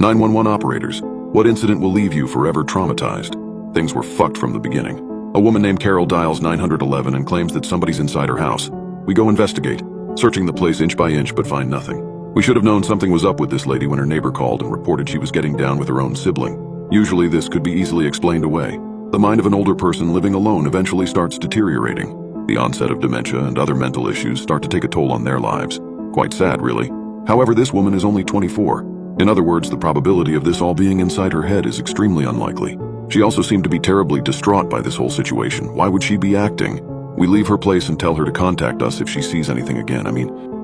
911 operators, what incident will leave you forever traumatized? Things were fucked from the beginning. A woman named Carol dials 911 and claims that somebody's inside her house. We go investigate, searching the place inch by inch but find nothing. We should have known something was up with this lady when her neighbor called and reported she was getting down with her own sibling. Usually this could be easily explained away. The mind of an older person living alone eventually starts deteriorating. The onset of dementia and other mental issues start to take a toll on their lives. Quite sad, really. However, this woman is only 24. In other words, the probability of this all being inside her head is extremely unlikely. She also seemed to be terribly distraught by this whole situation. Why would she be acting? We leave her place and tell her to contact us if she sees anything again.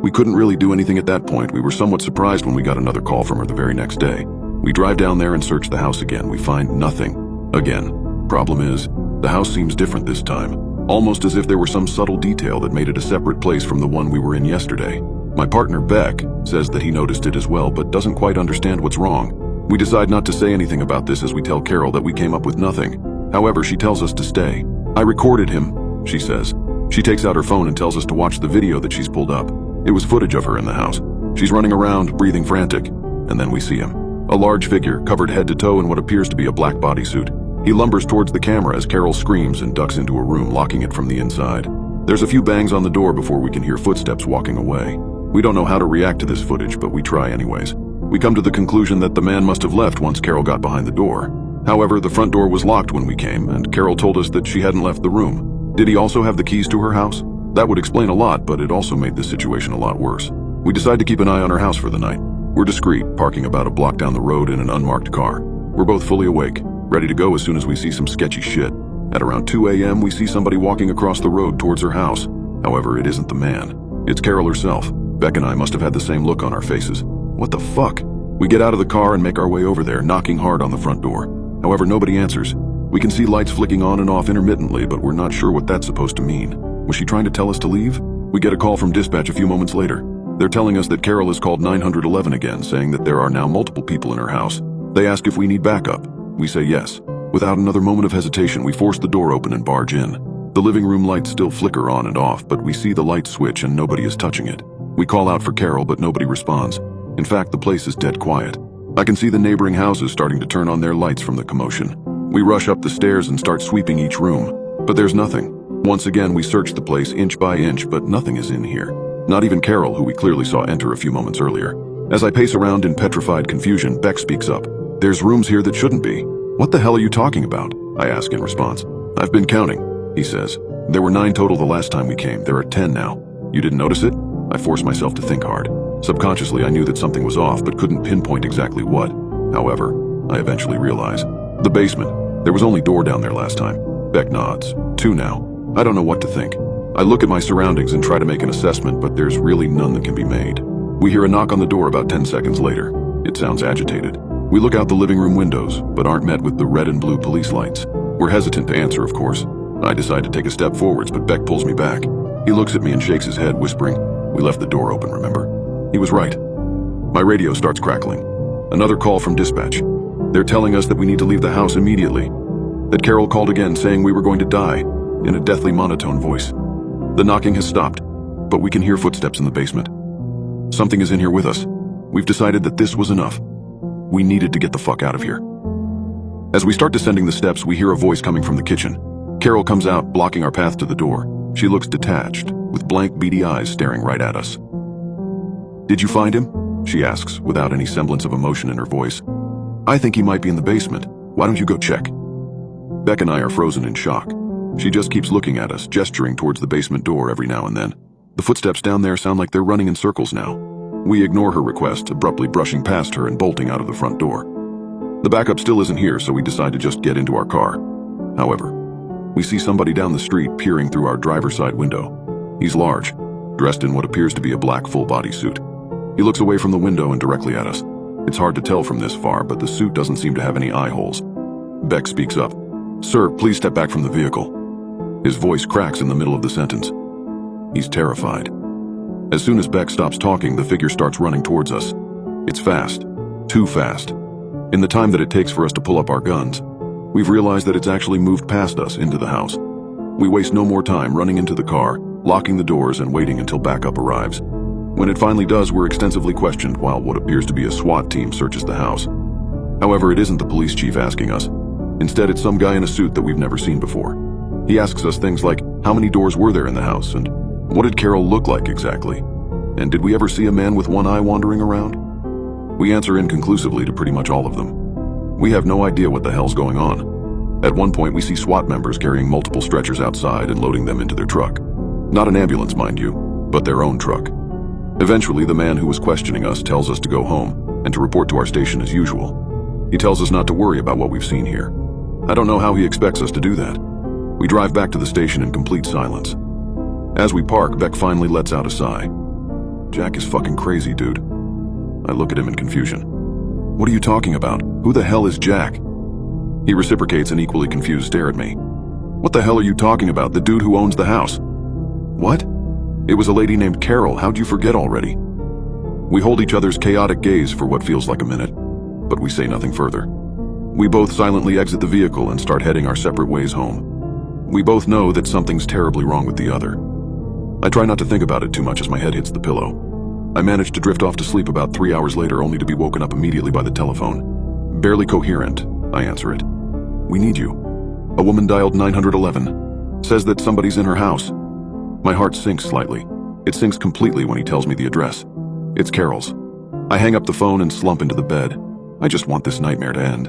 We couldn't really do anything at that point. We were somewhat surprised when we got another call from her the very next day. We drive down there and search the house again. We find nothing. Again. Problem is, the house seems different this time. Almost as if there were some subtle detail that made it a separate place from the one we were in yesterday. My partner, Beck, says that he noticed it as well, but doesn't quite understand what's wrong. We decide not to say anything about this as we tell Carol that we came up with nothing. However, she tells us to stay. I recorded him, she says. She takes out her phone and tells us to watch the video that she's pulled up. It was footage of her in the house. She's running around, breathing frantic, and then we see him. A large figure, covered head to toe in what appears to be a black bodysuit. He lumbers towards the camera as Carol screams and ducks into a room, locking it from the inside. There's a few bangs on the door before we can hear footsteps walking away. We don't know how to react to this footage, but we try anyways. We come to the conclusion that the man must have left once Carol got behind the door. However, the front door was locked when we came, and Carol told us that she hadn't left the room. Did he also have the keys to her house? That would explain a lot, but it also made this situation a lot worse. We decide to keep an eye on her house for the night. We're discreet, parking about a block down the road in an unmarked car. We're both fully awake, ready to go as soon as we see some sketchy shit. At around 2 a.m., we see somebody walking across the road towards her house. However, it isn't the man. It's Carol herself. Beck and I must have had the same look on our faces. What the fuck? We get out of the car and make our way over there, knocking hard on the front door. However, nobody answers. We can see lights flicking on and off intermittently, but we're not sure what that's supposed to mean. Was she trying to tell us to leave? We get a call from dispatch a few moments later. They're telling us that Carol has called 911 again, saying that there are now multiple people in her house. They ask if we need backup. We say yes. Without another moment of hesitation, we force the door open and barge in. The living room lights still flicker on and off, but we see the light switch and nobody is touching it. We call out for Carol, but nobody responds. In fact, the place is dead quiet. I can see the neighboring houses starting to turn on their lights from the commotion. We rush up the stairs and start sweeping each room, but there's nothing. Once again, we search the place inch by inch, but nothing is in here. Not even Carol, who we clearly saw enter a few moments earlier. As I pace around in petrified confusion, Beck speaks up. There's rooms here that shouldn't be. What the hell are you talking about? I ask in response. I've been counting, he says. There were 9 total the last time we came. There are 10 now. You didn't notice it? I forced myself to think hard. Subconsciously, I knew that something was off, but couldn't pinpoint exactly what. However, I eventually realized. The basement. There was only door down there last time. Beck nods. 2 now. I don't know what to think. I look at my surroundings and try to make an assessment, but there's really none that can be made. We hear a knock on the door about 10 seconds later. It sounds agitated. We look out the living room windows, but aren't met with the red and blue police lights. We're hesitant to answer, of course. I decide to take a step forwards, but Beck pulls me back. He looks at me and shakes his head, whispering, "We left the door open, remember?" He was right. My radio starts crackling. Another call from dispatch. They're telling us that we need to leave the house immediately. That Carol called again, saying we were going to die, in a deathly monotone voice. The knocking has stopped, but we can hear footsteps in the basement. Something is in here with us. We've decided that this was enough. We needed to get the fuck out of here. As we start descending the steps, we hear a voice coming from the kitchen. Carol comes out, blocking our path to the door. She looks detached, with blank, beady eyes staring right at us. "Did you find him?" she asks, without any semblance of emotion in her voice. "I think he might be in the basement. Why don't you go check?" Beck and I are frozen in shock. She just keeps looking at us, gesturing towards the basement door every now and then. The footsteps down there sound like they're running in circles now. We ignore her request, abruptly brushing past her and bolting out of the front door. The backup still isn't here, so we decide to just get into our car. However, we see somebody down the street peering through our driver's side window. He's large, dressed in what appears to be a black full-body suit. He looks away from the window and directly at us. It's hard to tell from this far, but the suit doesn't seem to have any eye holes. Beck speaks up. "Sir, please step back from the vehicle." His voice cracks in the middle of the sentence. He's terrified. As soon as Beck stops talking, the figure starts running towards us. It's fast. Too fast. In the time that it takes for us to pull up our guns, we've realized that it's actually moved past us into the house. We waste no more time running into the car, locking the doors and waiting until backup arrives. When it finally does, we're extensively questioned while what appears to be a SWAT team searches the house. However, it isn't the police chief asking us. Instead, it's some guy in a suit that we've never seen before. He asks us things like, how many doors were there in the house, and what did Carol look like exactly? And did we ever see a man with one eye wandering around? We answer inconclusively to pretty much all of them. We have no idea what the hell's going on. At one point, we see SWAT members carrying multiple stretchers outside and loading them into their truck. Not an ambulance, mind you, but their own truck. Eventually, the man who was questioning us tells us to go home and to report to our station as usual. He tells us not to worry about what we've seen here. I don't know how he expects us to do that. We drive back to the station in complete silence. As we park, Beck finally lets out a sigh. Jack is fucking crazy, dude. I look at him in confusion. What are you talking about? Who the hell is Jack? He reciprocates an equally confused stare at me. What the hell are you talking about? The dude who owns the house? What? It was a lady named Carol. How'd you forget already? We hold each other's chaotic gaze for what feels like a minute, but we say nothing further. We both silently exit the vehicle and start heading our separate ways home. We both know that something's terribly wrong with the other. I try not to think about it too much as my head hits the pillow. I manage to drift off to sleep about 3 hours later, only to be woken up immediately by the telephone. Barely coherent, I answer it. We need you. A woman dialed 911. Says that somebody's in her house. My heart sinks slightly. It sinks completely when he tells me the address. It's Carol's. I hang up the phone and slump into the bed. I just want this nightmare to end.